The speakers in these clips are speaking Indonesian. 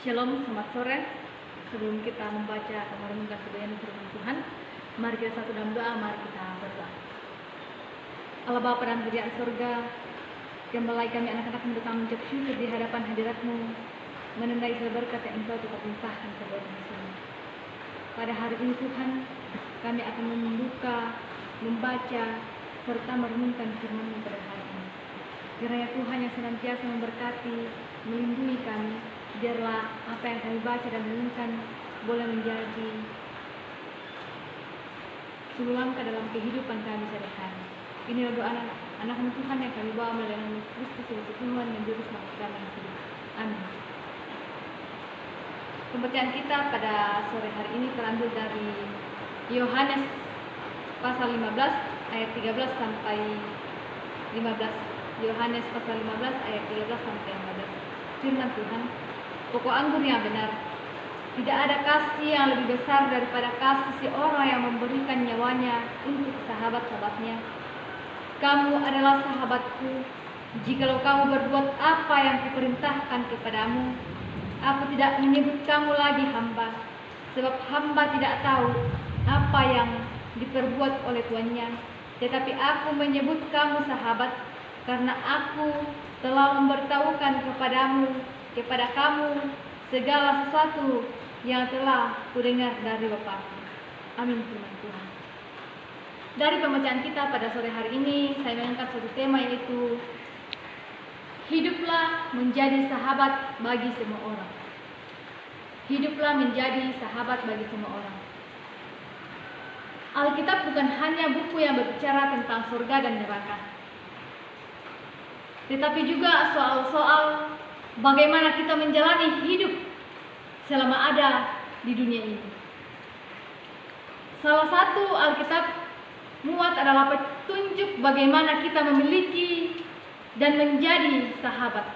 Shalom, selamat sore. Sebelum kita membaca atau merenungkan sebagian firman Tuhan, mari kita satu dalam doa, mari kita berdoa. Allah Bapa dan Bapa di surga, kembali kami anak-anak datang mengucap syukur di hadapan hadirat-Mu, menandai segala berkat yang Engkau telah limpahkan kepada kami semua. Pada hari ini Tuhan, kami akan membuka, membaca, serta merenungkan firman-Mu pada hari ini. Kiranya Tuhan yang senantiasa memberkati, melindungi kami, biarlah apa yang kami baca dan renungkan boleh menjadi suluh langkah dalam kehidupan kami sehari-hari. Inilah doa anak-anak Tuhan yang kami bawa melalui nama Kristus sebagai Tuhan dan Juru Selamat kami yang hidup. Amin. Pembacaan kita pada sore hari ini terambil dari Yohanes pasal 15 ayat 13 sampai 15. Yohanes pasal 15 ayat 13 sampai 15. Firman Tuhan, pokok anggur yang benar. Tidak ada kasih yang lebih besar daripada kasih si orang yang memberikan nyawanya untuk sahabat-sahabatnya. Kamu adalah sahabatku, jikalau kamu berbuat apa yang kuperintahkan kepadamu. Aku tidak menyebut kamu lagi hamba, sebab hamba tidak tahu apa yang diperbuat oleh tuannya. Tetapi aku menyebut kamu sahabat, karena aku telah memberitahukan kepada kamu segala sesuatu yang telah kudengar dari Bapa-Ku. Amin. Firman Tuhan. Dari pembacaan kita pada sore hari ini, saya mengangkat satu tema, yaitu hiduplah menjadi sahabat bagi semua orang. Hiduplah menjadi sahabat bagi semua orang. Alkitab bukan hanya buku yang berbicara tentang surga dan neraka, tetapi juga soal-soal bagaimana kita menjalani hidup selama ada di dunia ini. Salah satu Alkitab muat adalah petunjuk bagaimana kita memiliki dan menjadi sahabat.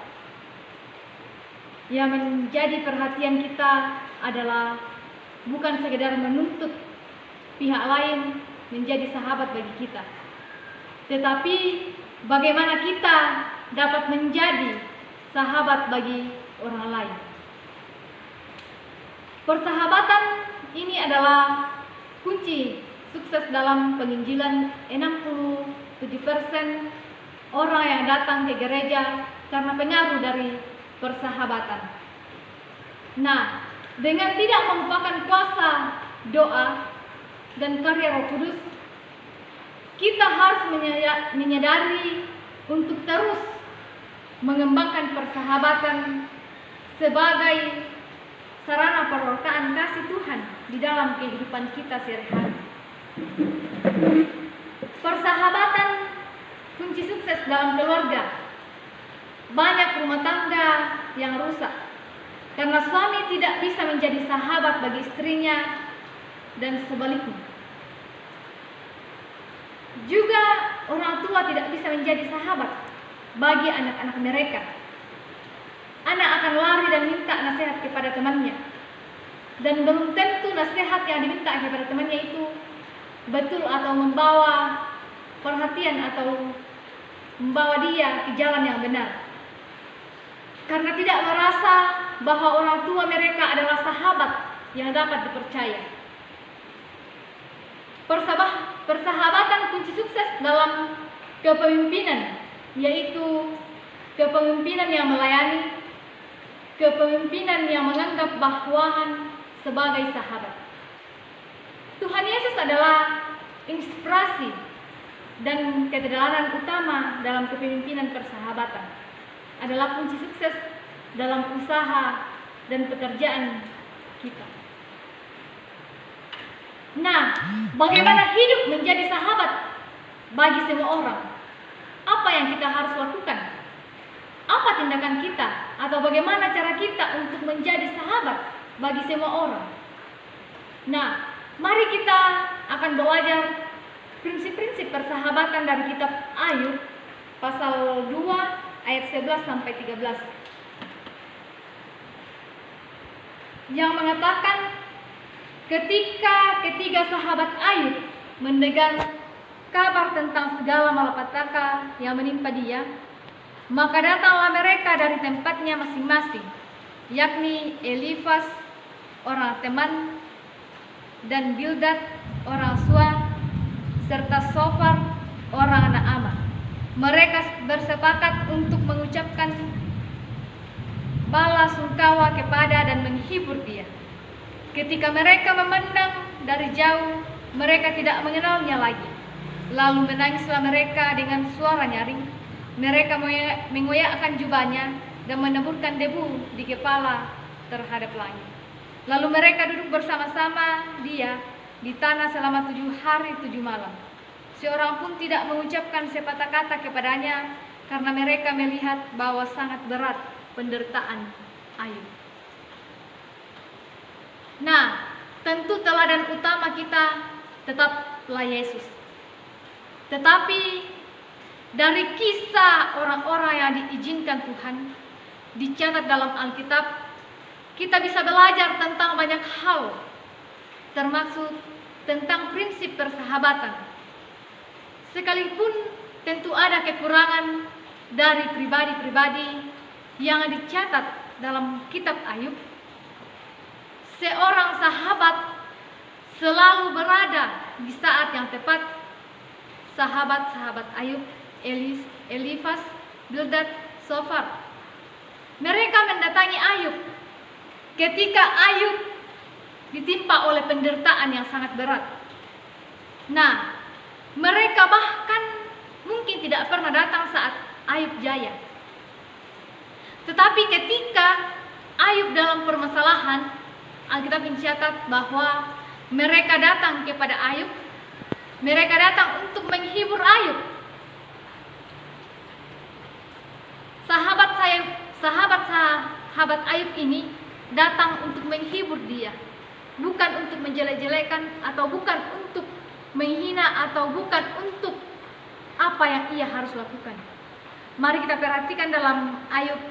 Yang menjadi perhatian kita adalah bukan sekedar menuntut pihak lain menjadi sahabat bagi kita, tetapi bagaimana kita dapat menjadi sahabat bagi orang lain. Persahabatan ini adalah kunci sukses dalam penginjilan. 67% orang yang datang ke gereja karena pengaruh dari persahabatan. Nah, dengan tidak melupakan kuasa doa dan karya Roh Kudus, kita harus menyadari untuk terus mengembangkan persahabatan sebagai sarana perlokaan kasih Tuhan di dalam kehidupan kita sehari-hari. Persahabatan kunci sukses dalam keluarga. Banyak rumah tangga yang rusak karena suami tidak bisa menjadi sahabat bagi istrinya dan sebaliknya. Juga orang tua tidak bisa menjadi sahabat bagi anak-anak mereka. Anak akan lari dan minta nasihat kepada temannya, dan belum tentu nasihat yang diminta kepada temannya itu betul atau membawa perhatian atau membawa dia ke jalan yang benar, karena tidak merasa bahwa orang tua mereka adalah sahabat yang dapat dipercaya. Persahabatan kunci sukses dalam kepemimpinan, yaitu kepemimpinan yang melayani, kepemimpinan yang menganggap bawahan sebagai sahabat. Tuhan Yesus adalah inspirasi dan keteladanan utama dalam kepemimpinan persahabatan. Adalah kunci sukses dalam usaha dan pekerjaan kita. Nah, bagaimana hidup menjadi sahabat bagi semua orang? Apa yang kita harus lakukan? Apa tindakan kita? Atau bagaimana cara kita untuk menjadi sahabat bagi semua orang? Nah, mari kita akan belajar prinsip-prinsip persahabatan dari kitab Ayub pasal 2 ayat 11 sampai 13. Yang mengatakan, ketika ketiga sahabat Ayub mendengar kabar tentang segala malapetaka yang menimpa dia, maka datanglah mereka dari tempatnya masing-masing yakni Elifas orang Teman dan Bildad orang Sua serta Sofar orang Naama. Mereka bersepakat untuk mengucapkan bala sungkawa kepada dan menghibur dia. Ketika mereka memandang dari jauh, mereka tidak mengenalnya lagi. Lalu menangislah mereka dengan suara nyaring. Mereka mengoyakkan jubahnya dan meneburkan debu di kepala terhadap langit. Lalu mereka duduk bersama-sama dia di tanah selama 7 hari 7 malam. Seorang pun tidak mengucapkan sepatah kata kepadanya, karena mereka melihat bahwa sangat berat penderitaan Ayub. Nah, tentu teladan utama kita tetaplah Yesus. Tetapi dari kisah orang-orang yang diizinkan Tuhan dicatat dalam Alkitab, kita bisa belajar tentang banyak hal, termasuk tentang prinsip persahabatan. Sekalipun tentu ada kekurangan dari pribadi-pribadi yang dicatat dalam kitab Ayub, seorang sahabat selalu berada di saat yang tepat. Sahabat-sahabat Ayub, Elifas, Bildad, Sofar, mereka mendatangi Ayub ketika Ayub ditimpa oleh penderitaan yang sangat berat. Nah, mereka bahkan mungkin tidak pernah datang saat Ayub jaya. Tetapi ketika Ayub dalam permasalahan, Alkitab mencatat bahwa mereka datang kepada Ayub. Mereka datang untuk menghibur Ayub. Sahabat Ayub ini datang untuk menghibur dia, bukan untuk menjelek-jelekan, atau bukan untuk menghina, atau bukan untuk apa yang ia harus lakukan. Mari kita perhatikan dalam Ayub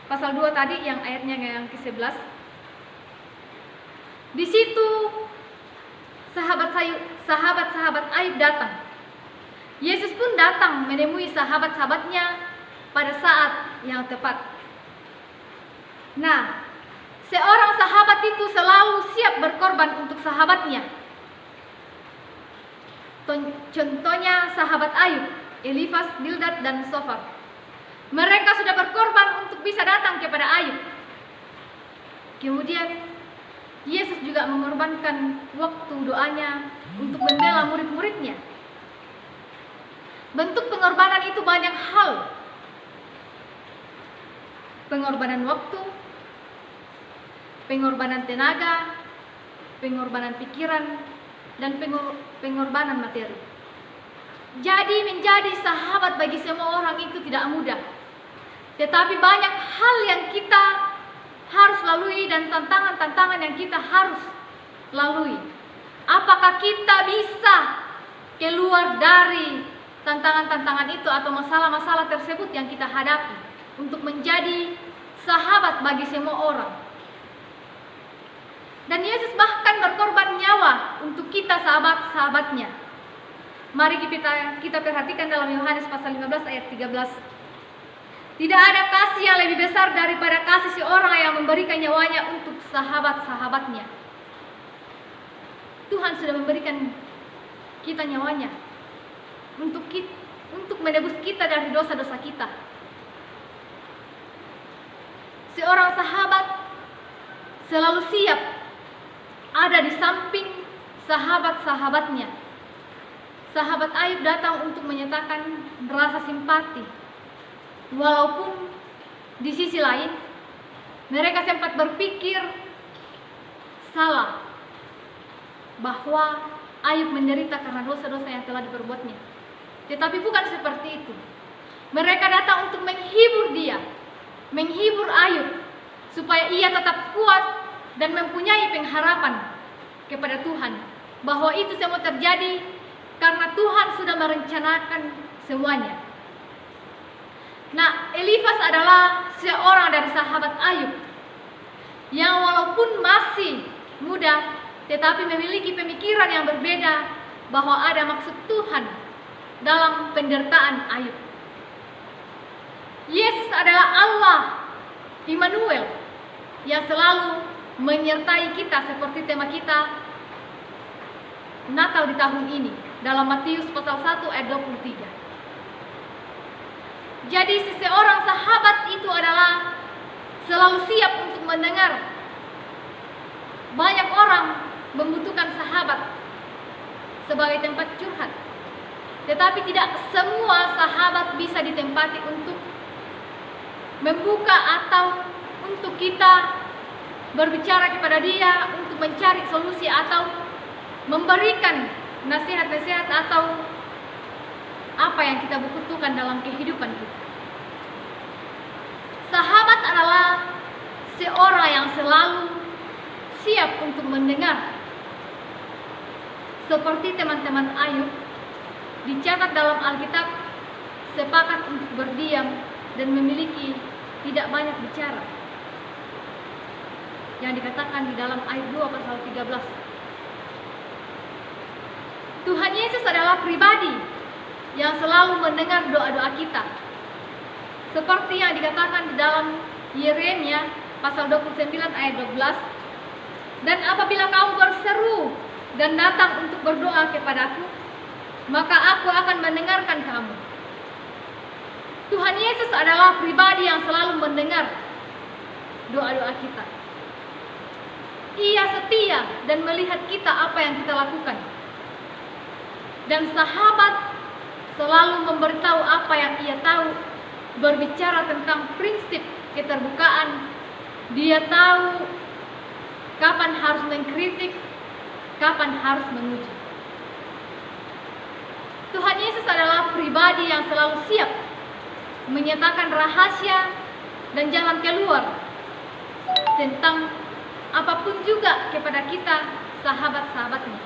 pasal 2 tadi, yang ayatnya yang ke-11. Di situ sahabat-sahabat Ayub datang. Yesus pun datang menemui sahabat-sahabatnya pada saat yang tepat. Nah, seorang sahabat itu selalu siap berkorban untuk sahabatnya. Contohnya sahabat Ayub, Elifas, Bildad, dan Sofar. Mereka sudah berkorban untuk bisa datang kepada Ayub. Kemudian Yesus juga mengorbankan waktu doanya untuk membela murid-muridnya. Bentuk pengorbanan itu banyak hal. Pengorbanan waktu, pengorbanan tenaga, pengorbanan pikiran, dan pengorbanan materi. Jadi menjadi sahabat bagi semua orang itu tidak mudah. Tetapi banyak hal yang kita harus lalui dan tantangan-tantangan yang kita harus lalui. Apakah kita bisa keluar dari tantangan-tantangan itu atau masalah-masalah tersebut yang kita hadapi untuk menjadi sahabat bagi semua orang? Dan Yesus bahkan berkorban nyawa untuk kita, sahabat-sahabatnya. Mari kita perhatikan dalam Yohanes pasal 15 ayat 13. Tidak ada kasih yang lebih besar daripada kasih seorang yang memberikan nyawanya untuk sahabat-sahabatnya. Tuhan sudah memberikan kita nyawanya untuk menebus kita dari dosa-dosa kita. Seorang sahabat selalu siap ada di samping sahabat-sahabatnya. Sahabat Ayub datang untuk menyatakan rasa simpati. Walaupun di sisi lain mereka sempat berpikir salah bahwa Ayub menderita karena dosa-dosa yang telah diperbuatnya. Tetapi bukan seperti itu. Mereka datang untuk menghibur dia, menghibur Ayub, supaya ia tetap kuat dan mempunyai pengharapan kepada Tuhan, bahwa itu semua terjadi karena Tuhan sudah merencanakan semuanya. Nah, Elifas adalah seorang dari sahabat Ayub yang walaupun masih muda, tetapi memiliki pemikiran yang berbeda bahwa ada maksud Tuhan dalam penderitaan Ayub. Yesus adalah Allah Immanuel yang selalu menyertai kita seperti tema kita Natal di tahun ini dalam Matius pasal 1 ayat 23. Jadi seseorang sahabat itu adalah selalu siap untuk mendengar. Banyak orang membutuhkan sahabat sebagai tempat curhat, tetapi tidak semua sahabat bisa ditempati untuk membuka atau untuk kita berbicara kepada dia untuk mencari solusi atau memberikan nasihat-nasihat atau apa yang kita butuhkan dalam kehidupan kita. Sahabat adalah seorang yang selalu siap untuk mendengar. Seperti teman-teman Ayub dicatat dalam Alkitab, sepakat untuk berdiam dan memiliki tidak banyak bicara, yang dikatakan di dalam Ayub 2 pasal 13. Tuhan Yesus adalah pribadi yang selalu mendengar doa-doa kita, seperti yang dikatakan di dalam Yeremia pasal 29 ayat 12. Dan apabila kamu berseru dan datang untuk berdoa kepadaku, maka aku akan mendengarkan kamu. Tuhan Yesus adalah pribadi yang selalu mendengar doa-doa kita. Ia setia dan melihat kita apa yang kita lakukan. Dan sahabat selalu memberitahu apa yang ia tahu, berbicara tentang prinsip keterbukaan. Dia tahu kapan harus mengkritik, kapan harus menguji. Tuhan Yesus adalah pribadi yang selalu siap menyatakan rahasia dan jalan keluar tentang apapun juga kepada kita, sahabat-sahabatnya.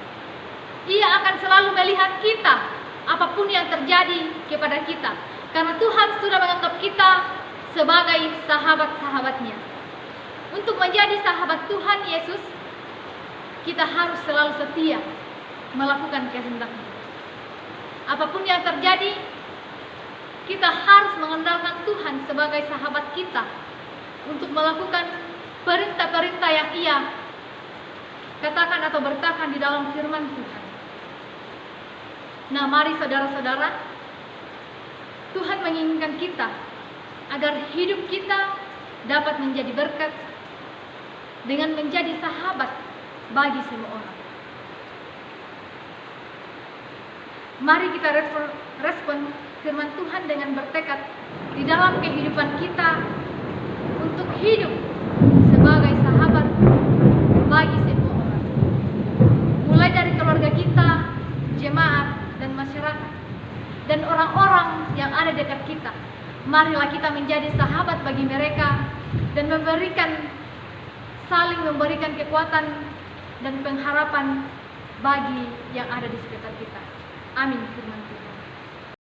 Ia akan selalu melihat kita, apapun yang terjadi kepada kita, karena Tuhan sudah menganggap kita sebagai sahabat-sahabatnya. Untuk menjadi sahabat Tuhan Yesus, kita harus selalu setia melakukan kehendak-Nya. Apapun yang terjadi, kita harus mengandalkan Tuhan sebagai sahabat kita untuk melakukan perintah-perintah yang Ia katakan atau beritakan di dalam firman Tuhan. Nah, mari saudara-saudara, Tuhan menginginkan kita agar hidup kita dapat menjadi berkat dengan menjadi sahabat bagi semua orang. Mari kita respon firman Tuhan dengan bertekad di dalam kehidupan kita untuk hidup sebagai sahabat bagi semua orang. Mulai dari keluarga kita, jemaat, dan masyarakat, dan orang-orang yang ada dekat kita. Marilah kita menjadi sahabat bagi mereka dan saling memberikan kekuatan dan pengharapan bagi yang ada di sekitar kita. Amin firman Tuhan.